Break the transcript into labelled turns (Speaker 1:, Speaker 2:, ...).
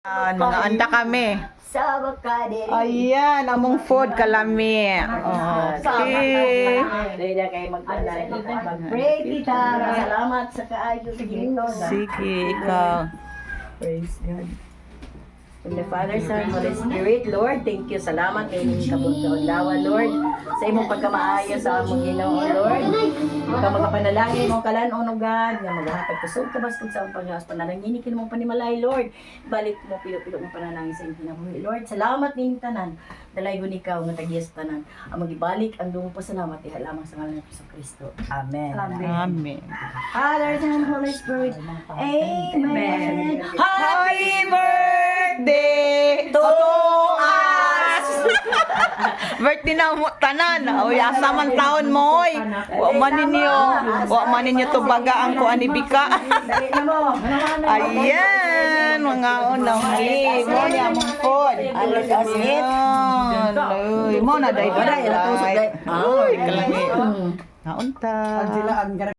Speaker 1: Mga anda kami.
Speaker 2: Sa bakadiri.
Speaker 1: Ayan, among food kalami. Okay.
Speaker 2: Dahil na kayo mag-pray kita. Salamat sa kaayo sa Ginoo.
Speaker 1: Sige, ikaw.
Speaker 2: Praise God. In the Father, Son, Holy Spirit, Lord, thank you. Salamat kay inyong kabuntaon-lawa, Lord. Sa imong pagkamaayo sa among Ginoo, Lord. Ikaw magapanalangin mo kalan-onugan, nga maghahatag kusog ka baskog sa among paghaas panalangin kin mo panimalay, Lord. Balik mo pilo-pilo mo panalangin sa imong kinabuhi, Lord. Salamat ning tanan. Dalaygon ikaw nga tagiyas tanan. Ang magibalik ang dumo pasalamat diha lamang sa ngalan ni Kristo. Amen.
Speaker 1: Amen.
Speaker 2: Father, Son, Holy Spirit. Amen.
Speaker 1: Happy birthday to us! Birthday na mo tanan. Oy, asa man taon mo oy. Wa man ninyo to baga ang kuan ni Bika.
Speaker 2: Dali na mo.
Speaker 1: Ayan, mga unang halik. Mo ni among food.
Speaker 2: Alas asit.
Speaker 1: Ayan. Uy, mo na dai
Speaker 2: Wala, ila tusok dai.
Speaker 1: Uy, kalangi. Naunta.